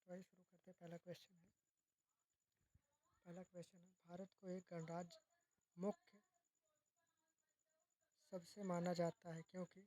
तो आइए शुरू करते हैं। पहला क्वेश्चन है भारत को एक गणराज्य मुख्य सबसे माना जाता है क्योंकि।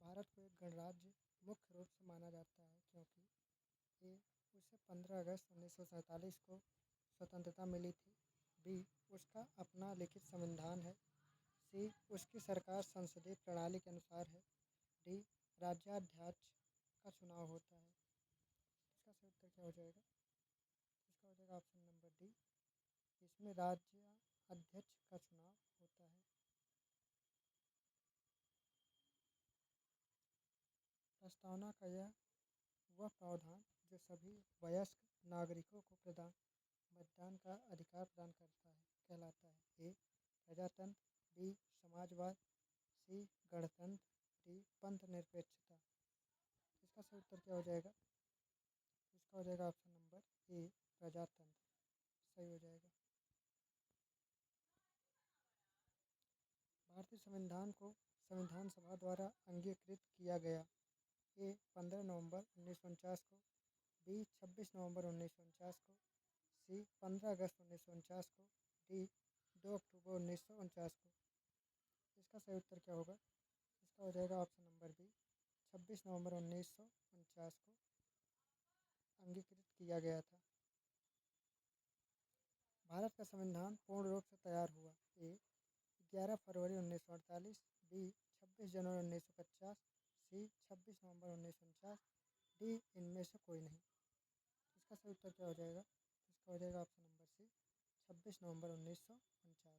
भारत को एक गणराज्य मुख्य रूप से माना जाता है क्योंकि ए उसे 15 अगस्त 1947 को स्वतंत्रता मिली थी। बी उसका अपना लिखित संविधान है। सी उसकी सरकार संसदीय प्रणाली के अनुसार है। डी राज्याध्यक्ष का चुनाव होता है। इसका सही उत्तर क्या हो जाएगा? इसका हो जाएगा ऑप्शन नंबर डी। इसमें राज्य अध्यक्ष का चुनाव होता है। प्रस्तावना का वह प्रावधान जो सभी वयस्क नागरिकों को मतदान का अधिकार प्रदान करता है कहलाता है। ए प्रजातंत्र, बी समाजवाद, सी गणतंत्र, डी पंथ निरपेक्षता। इसका सही उत्तर क्या हो जाएगा? इसका हो जाएगा ऑप्शन नंबर ए प्रजातंत्र। सही हो जाएगा। भारतीय संविधान को संविधान सभा द्वारा अंगीकृत किया गया। ए 15 नवंबर 1949 को, बी 26 नवंबर 1949 को, सी 15 अगस्त 1949 को, डी 2 अक्टूबर 1949 को। इसका सही उत्तर क्या होगा? इसका हो जाएगा ऑप्शन नंबर बी 26 नवंबर 1949 को अंगीकृत किया गया था। भारत का संविधान पूर्ण रूप से तैयार हुआ। ए 11 फरवरी 1948, बी 26 जनवरी 1950, सी 26 नवंबर 1949, डी इनमें से कोई नहीं। इसका सही उत्तर क्या हो जाएगा? इसका हो जाएगा ऑप्शन नंबर सी 26 नवंबर 1949 को।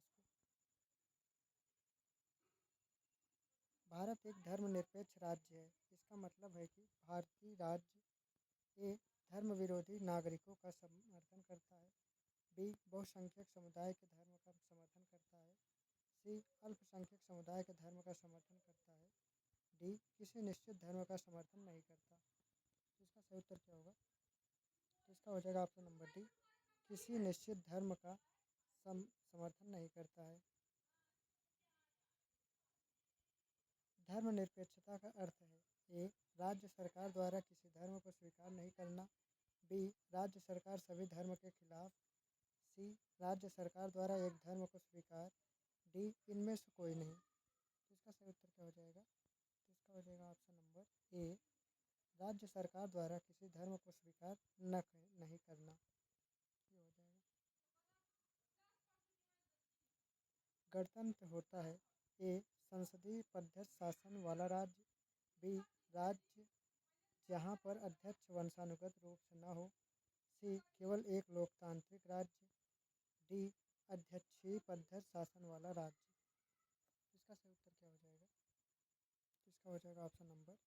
भारत एक धर्मनिरपेक्ष राज्य है। इसका मतलब है कि भारतीय राज्य ए धर्म विरोधी नागरिकों का समर्थन करता है। बी बहुसंख्यक समुदाय के धर्म का समर्थन करता है। सी अल्पसंख्यक समुदाय के धर्म का समर्थन करता है। डी किसी निश्चित धर्म का समर्थन नहीं करता। तो इसका सही उत्तर क्या होगा? तो इसका हो जाएगा ऑप्शन नंबर डी किसी निश्चित धर्म का समर्थन नहीं करता है। धर्मनिरपेक्षता का अर्थ है ए राज्य सरकार द्वारा किसी धर्म को स्वीकार नहीं करना, बी राज्य सरकार सभी धर्म के खिलाफ, सी राज्य सरकार द्वारा एक धर्म को स्वीकार, डी इनमें से कोई नहीं। तो इसका सही उत्तर क्या हो जाएगा? तो इसका हो जाएगा ऑप्शन नंबर ए राज्य सरकार द्वारा किसी धर्म को स्वीकार नहीं करना। ये हो जाएगा। गणतंत्र होता है ए संसदीय पद्धति शासन वाला राज्य, बी राज्य जहाँ पर अध्यक्ष वंशानुगत रूप से न हो, सी केवल एक लोकतांत्रिक राज्य, डी अध्यक्षीय पद्धति शासन वाला राज्य। इसका सही उत्तर क्या हो जाएगा? तो इसका हो जाएगा ऑप्शन नंबर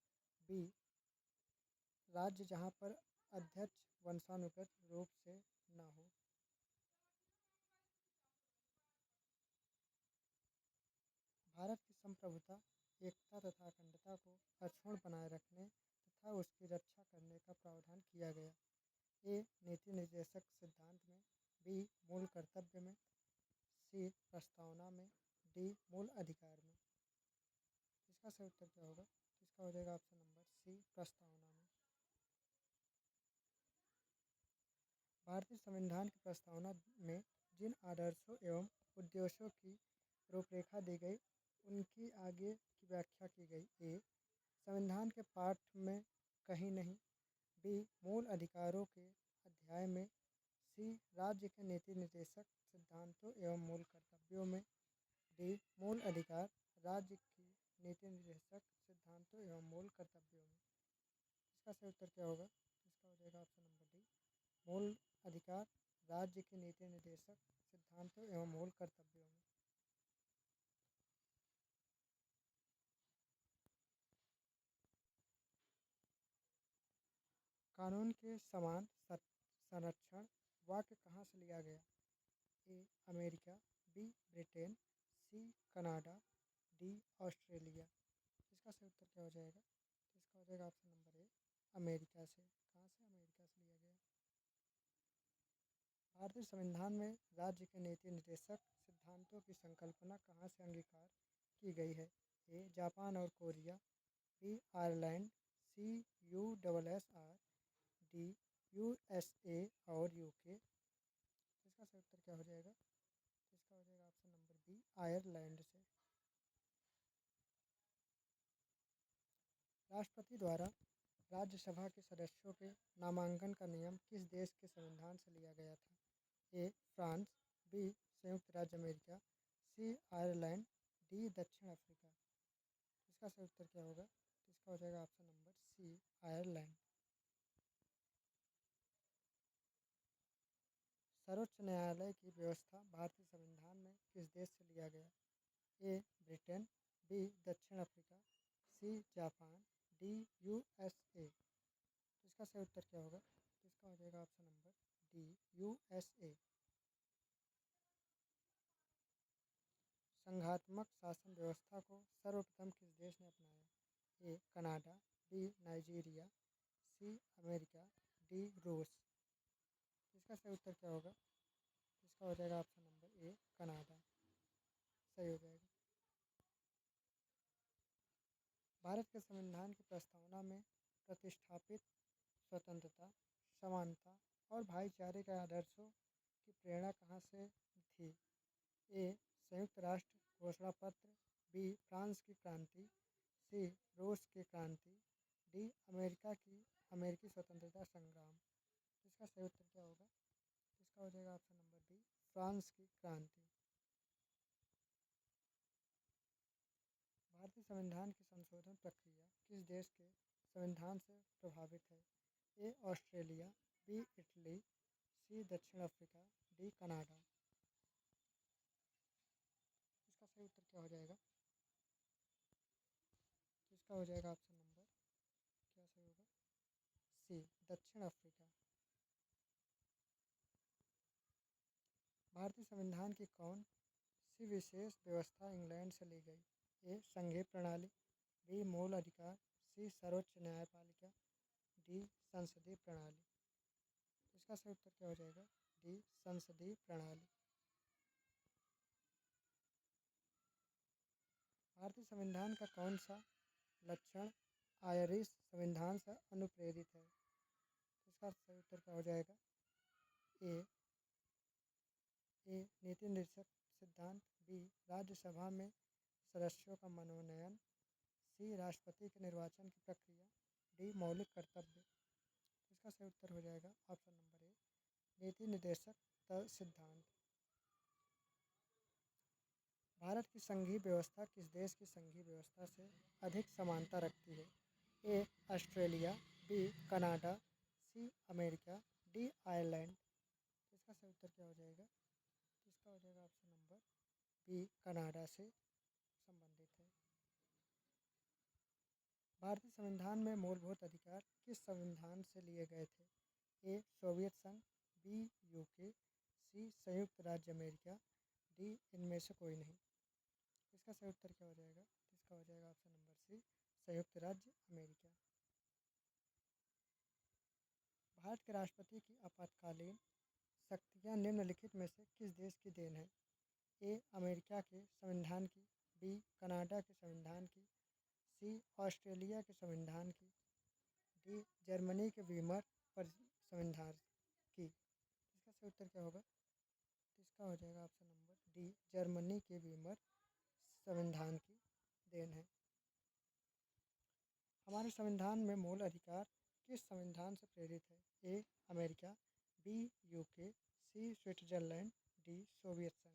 बी राज्य जहाँ पर अध्यक्ष वंशानुगत रूप से न हो। भारत की संप्रभुता, एकता तथा अखंडता को अक्षुण्ण बनाए रखने तथा उसकी रक्षा करने का प्रावधान किया गया। ए नीति निर्देशक सिद्धांत में, बी मूल कर्तव्य में, सी प्रस्तावना में, डी मूल अधिकार में। इसका सही उत्तर क्या होगा? तो इसका हो जाएगा ऑप्शन नंबर सी प्रस्तावना में। भारतीय संविधान की प्रस्तावना में जिन आदर्शों एवं उद्देश्यों की रूपरेखा दी गई उनकी आगे की व्याख्या की गई। ए संविधान के पाठ में कहीं नहीं, बी मूल अधिकारों के अध्याय में, सी राज्य के नीति निर्देशक सिद्धांतों एवं मूल कर्तव्यों में, डी मूल अधिकार राज्य की नीति निर्देशक सिद्धांतों एवं मूल कर्तव्यों में। इसका सही उत्तर क्या होगा? इसका हो जाएगा ऑप्शन नंबर डी मूल अधिकार राज्य के नीति निर्देशक सिद्धांतों एवं मूल कर्तव्यों में। कानून के समान संरक्षण वाक्य कहाँ से लिया गया? A America, B Britain, C Canada, D Australia. इसका सही उत्तर क्या हो जाएगा? तो इसका हो जाएगा ऑप्शन नंबर ए अमेरिका से। कहाँ से? अमेरिका से लिया गया। भारतीय संविधान में राज्य के नीति निर्देशक सिद्धांतों की संकल्पना कहाँ से अंगीकार की गई है? ए जापान और कोरिया, बी आयरलैंड, सी USSR, डी USA और UK। इसका सही उत्तर क्या हो जाएगा? तो इसका हो जाएगा ऑप्शन नंबर बी आयरलैंड से। राष्ट्रपति द्वारा राज्यसभा के सदस्यों के नामांकन का नियम किस देश के संविधान से लिया गया था? ए फ्रांस, बी संयुक्त राज्य अमेरिका, सी आयरलैंड, डी दक्षिण अफ्रीका। इसका सही उत्तर क्या होगा? तो इसका हो जाएगा ऑप्शन नंबर सी आयरलैंड। सर्वोच्च न्यायालय की व्यवस्था भारतीय संविधान में किस देश से लिया गया? ए ब्रिटेन, बी दक्षिण अफ्रीका, सी जापान, डी USA। तो इसका सही उत्तर क्या होगा? तो इसका हो जाएगा ऑप्शन नंबर डी USA। संघात्मक शासन व्यवस्था को सर्वप्रथम किस देश ने अपनाया? A Canada, B Nigeria, C America, D रूस। इसका सही उत्तर क्या होगा? इसका हो जाएगा ऑप्शन नंबर ए कनाडा। सही हो जाएगा। भारत के संविधान की प्रस्तावना में प्रतिष्ठापित स्वतंत्रता, समानता और भाईचारे के आदर्शों की प्रेरणा कहाँ से थी? ए संयुक्त राष्ट्र घोषणा पत्र, बी फ्रांस की क्रांति, सी रूस की क्रांति, डी अमेरिकी स्वतंत्रता संग्राम। इसका सही उत्तर क्या होगा? इसका हो जाएगा ऑप्शन नंबर बी फ्रांस की क्रांति। भारतीय संविधान की संशोधन प्रक्रिया किस देश के संविधान से प्रभावित है? ए ऑस्ट्रेलिया, बी इटली, सी दक्षिण अफ्रीका, डी कनाडा। इसका सही उत्तर क्या हो जाएगा? तो इसका हो जाएगा ऑप्शन नंबर क्या सही होगा? सी दक्षिण अफ्रीका। भारतीय संविधान की कौन सी विशेष व्यवस्था इंग्लैंड से ली गई? ए संघीय प्रणाली, बी मूल अधिकार, सी सर्वोच्च न्यायपालिका, डी संसदीय प्रणाली। इसका सही उत्तर क्या हो जाएगा? डी संसदीय प्रणाली। भारतीय संविधान का कौन सा लक्षण आयरिश संविधान से अनुप्रेरित है? इसका सही उत्तर क्या हो जाएगा? ए नीति निर्देशक सिद्धांत, बी राज्यसभा में सदस्यों का मनोनयन, सी राष्ट्रपति के निर्वाचन की प्रक्रिया, डी मौलिक कर्तव्य। इसका सही उत्तर हो जाएगा ऑप्शन नंबर ए नीति निर्देशक सिद्धांत। भारत की संघीय व्यवस्था किस देश की संघीय व्यवस्था से अधिक समानता रखती है? A Australia, B Canada, C America, D Ireland. इसका सही उत्तर क्या हो जाएगा? इसका हो जाएगा ऑप्शन नंबर बी कनाडा से संबंधित है। भारतीय संविधान में मूलभूत अधिकार किस संविधान से लिए गए थे? ए सोवियत संघ, बी UK, सी संयुक्त राज्य अमेरिका, डी इनमें से कोई नहीं। इसका सही उत्तर क्या हो जाएगा? इसका हो जाएगा ऑप्शन नंबर सी संयुक्त राज्य अमेरिका। भारत के राष्ट्रपति की आपातकालीन शक्तियाँ निम्नलिखित में से किस देश की देन है? ए अमेरिका के संविधान की, बी कनाडा के संविधान की, सी ऑस्ट्रेलिया के संविधान की, डी जर्मनी के वीमर पर संविधान की। इसका सही उत्तर क्या होगा? तो इसका हो जाएगा ऑप्शन नंबर डी जर्मनी के वीमर संविधान की देन है। हमारे संविधान में मूल अधिकार किस संविधान से प्रेरित है? A America, B UK, C Switzerland, D Soviet संघ।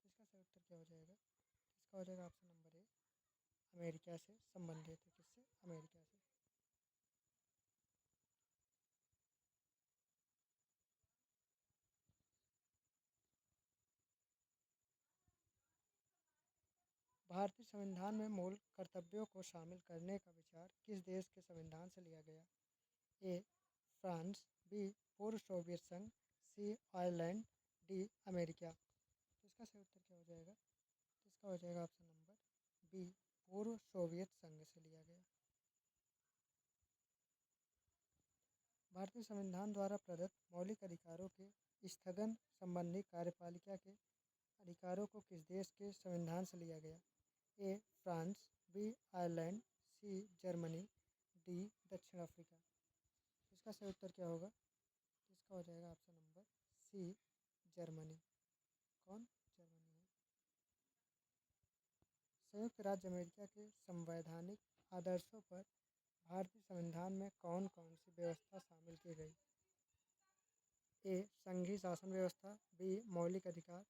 इसका सही उत्तर क्या हो जाएगा? इसका हो जाएगा ऑप्शन नंबर ए अमेरिका से संबंधित है। किससे? अमेरिका से। भारतीय संविधान में मूल कर्तव्यों को शामिल करने का विचार किस देश के संविधान से लिया गया? ए फ्रांस, बी पूर्व सोवियत संघ, सी आयरलैंड, डी अमेरिका। तो इसका सही उत्तर क्या हो जाएगा? तो इसका हो जाएगा ऑप्शन नंबर बी, पूर्व सोवियत संघ से लिया गया। भारतीय संविधान द्वारा प्रदत्त मौलिक अधिकारों के स्थगन संबंधी कार्यपालिका के अधिकारों को किस देश के संविधान से लिया गया? A France, B Ireland, C Germany, D दक्षिण अफ्रीका। इसका सही उत्तर क्या होगा? इसका हो जाएगा ऑप्शन नंबर सी, जर्मनी। कौन? जर्मनी है। संयुक्त राज्य अमेरिका के संवैधानिक आदर्शों पर भारतीय संविधान में कौन कौन सी व्यवस्था शामिल की गई? ए संघीय शासन व्यवस्था, बी मौलिक अधिकार,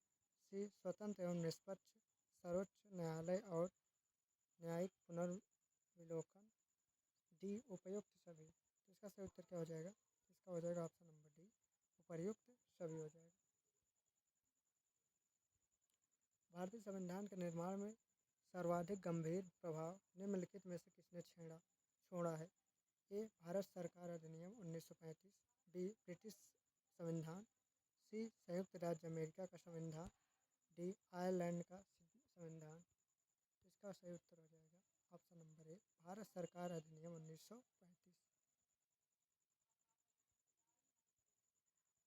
सी स्वतंत्र एवं निष्पक्ष सर्वोच्च न्यायालय और न्यायिक पुनर्विलोकन, डी उपर्युक्त सभी। तो इसका सही उत्तर क्या हो जाएगा? इसका हो जाएगा ऑप्शन नंबर डी, उपर्युक्त सभी हो जाएगा। भारतीय संविधान के निर्माण में सर्वाधिक गंभीर प्रभाव निम्नलिखित में से किसने छोड़ा है? ए भारत सरकार अधिनियम 1935, बी ब्रिटिश संविधान, सी संयुक्त राज्य अमेरिका का संविधान, डी आयरलैंड का संविधान। इसका सही उत्तर हो जाएगा ऑप्शन नंबर ए, भारत सरकार अधिनियम 1935।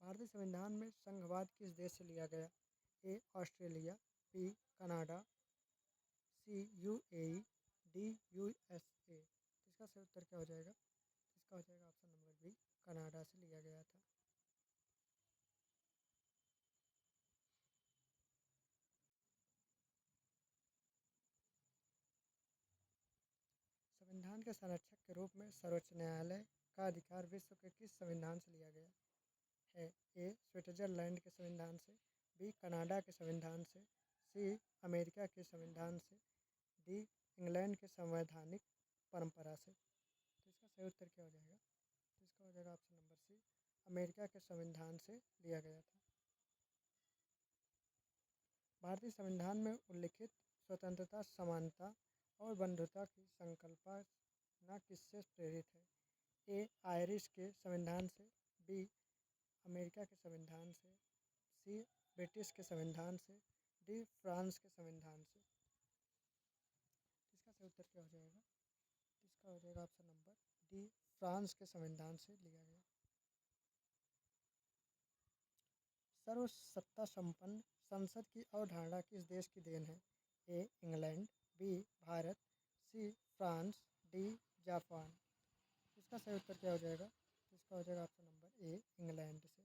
भारतीय संविधान में संघवाद किस देश से लिया गया? A Australia, B Canada, C UAE, D USA. इसका सही उत्तर क्या हो जाएगा? इसका हो जाएगा ऑप्शन नंबर बी, कनाडा से लिया गया था। संविधान के संरक्षक के रूप में सर्वोच्च न्यायालय का अधिकार विश्व के किस संविधान से लिया गया है? ए स्विट्जरलैंड के संविधान से, बी कनाडा के संविधान से, सी अमेरिका के संविधान से, डी इंग्लैंड के संवैधानिक परंपरा से। तो इसका सही उत्तर क्या हो जाएगा? तो इसका हो जाएगा ऑप्शन नंबर सी, अमेरिका के संविधान से लिया गया था। भारतीय संविधान में उल्लिखित स्वतंत्रता, समानता और बंधुता की संकल्पना किससे प्रेरित है? ए आयरिश के संविधान से, बी अमेरिका के संविधान से, सी ब्रिटिश के संविधान से, डी फ्रांस के संविधान से। इसका सही उत्तर क्या हो जाएगा? इसका हो जाएगा ऑप्शन नंबर डी, फ्रांस के संविधान से लिया गया। सर्वसत्ता संपन्न संसद की अवधारणा किस देश की देन है? A England, B Bharat, C France, D जापान। इसका सही उत्तर क्या हो जाएगा? इसका हो जाएगा ऑप्शन नंबर ए, इंग्लैंड से।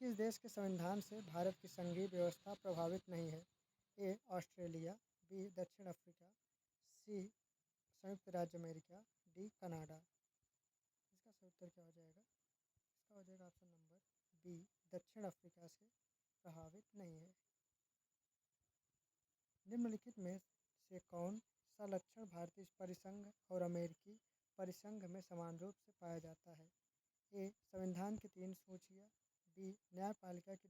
किस देश के संविधान से भारत की संघीय व्यवस्था प्रभावित नहीं है? ए ऑस्ट्रेलिया, बी दक्षिण अफ्रीका, सी संयुक्त राज्य अमेरिका, डी कनाडा। इसका सही उत्तर क्या हो जाएगा? इसका हो जाएगा ऑप्शन नंबर बी, दक्षिण अफ्रीका से प्रभावित नहीं है। निम्नलिखित में से कौन सा लक्षण भारतीय परिसंघ और अमेरिकी परिसंघ में समान रूप से पाया जाता है? ए संविधान की 3 सूचियाँ, बी न्यायपालिका की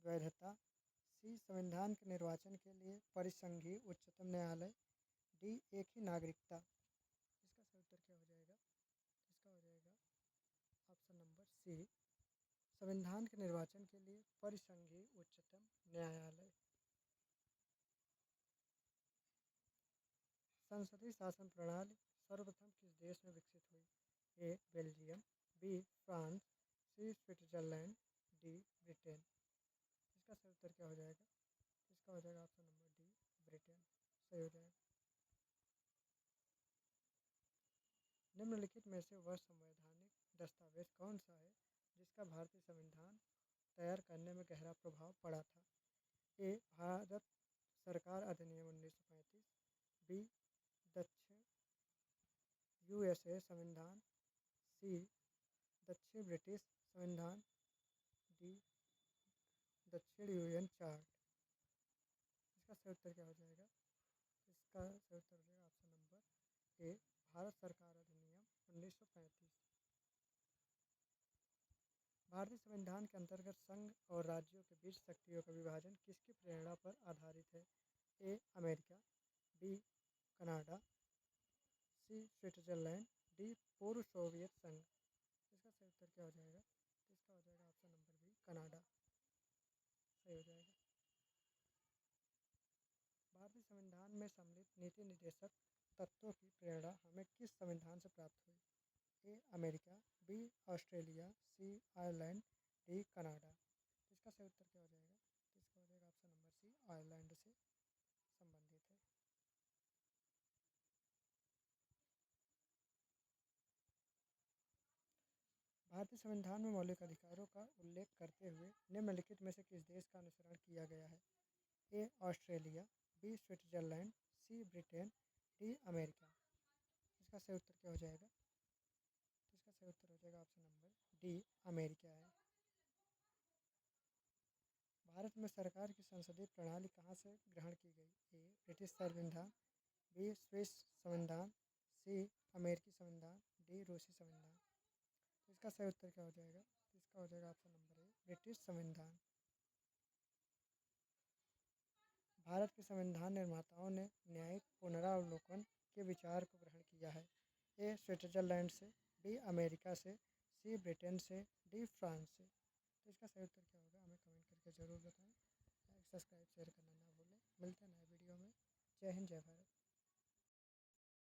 वैधता, सी संविधान के निर्वाचन के लिए परिसंघीय उच्चतम न्यायालय, डी एक ही नागरिकता। इसका सही उत्तर क्या हो जाएगा? इसका हो जाएगा ऑप्शन नंबर सी, संविधान के निर्वाचन के लिए परिसंघीय उच्चतम न्यायालय। संसदीय शासन प्रणाली सर्वप्रथम किस देश में विकसित हुई? ए बेल्जियम, बी फ्रांस, सी स्विट्जरलैंड, डी ब्रिटेन। इसका सही उत्तर क्या हो जाएगा? इसका हो जाएगा ऑप्शन नंबर डी, ब्रिटेन। सही हो जाएगा। निम्नलिखित में से वह संवैधानिक दस्तावेज कौन सा है जिसका भारतीय संविधान तैयार करने में गहरा प्रभाव पड़ा था? ए भारत सरकार अधिनियम 1935, बी दक्षिण यूएसए संविधान, सी दक्षिण ब्रिटिश संविधान, डी दक्षिण यूएन चार्ट। इसका सही उत्तर क्या हो जाएगा? इसका सही उत्तर हो जाएगा ऑप्शन नंबर ए, भारत सरकार अधिनियम 1935। भारतीय संविधान के अंतर्गत संघ और राज्यों के बीच शक्तियों का विभाजन किसकी प्रेरणा पर आधारित है? A America, B Canada, C Switzerland, D पूर्व सोवियत संघ। इसका सही उत्तर क्या हो जाएगा? इसका हो जाएगा ऑप्शन नंबर बी, कनाडा। सही हो जाएगा। भारतीय संविधान में सम्मिलित नीति निर्देशक तत्वों की प्रेरणा हमें किस संविधान से प्राप्त हुई? A America, B Australia, C Ireland, D Canada. इसका सही उत्तर क्या हो जाएगा? तो इसका हो जाएगा ऑप्शन नंबर सी, आयरलैंड से संबंधित है। भारतीय संविधान में मौलिक अधिकारों का उल्लेख करते हुए निम्नलिखित में से किस देश का अनुसरण किया गया है? A Australia, B Switzerland, C Britain, D America. इसका सही उत्तर क्या हो जाएगा? तो इसका सही उत्तर हो जाएगा ऑप्शन नंबर डी, अमेरिका है। भारत में सरकार की संसदीय प्रणाली कहाँ से ग्रहण की गई? ए ब्रिटिश संविधान, बी स्विस संविधान, सी अमेरिकी संविधान, डी रूसी संविधान। तो इसका सही उत्तर क्या हो जाएगा? तो इसका हो जाएगा ऑप्शन नंबर ए, ब्रिटिश संविधान। भारत के संविधान निर्माताओं ने न्यायिक पुनरावलोकन के विचार को ग्रहण किया है। ए स्विट्जरलैंड से, बी अमेरिका से, सी ब्रिटेन से, डी फ्रांस से। तो इसका सही उत्तर क्या होगा हमें कमेंट करके ज़रूर बताएं। सब्सक्राइब शेयर करना ना भूलें। मिलते हैं नए वीडियो में। जय हिंद, जय भारत।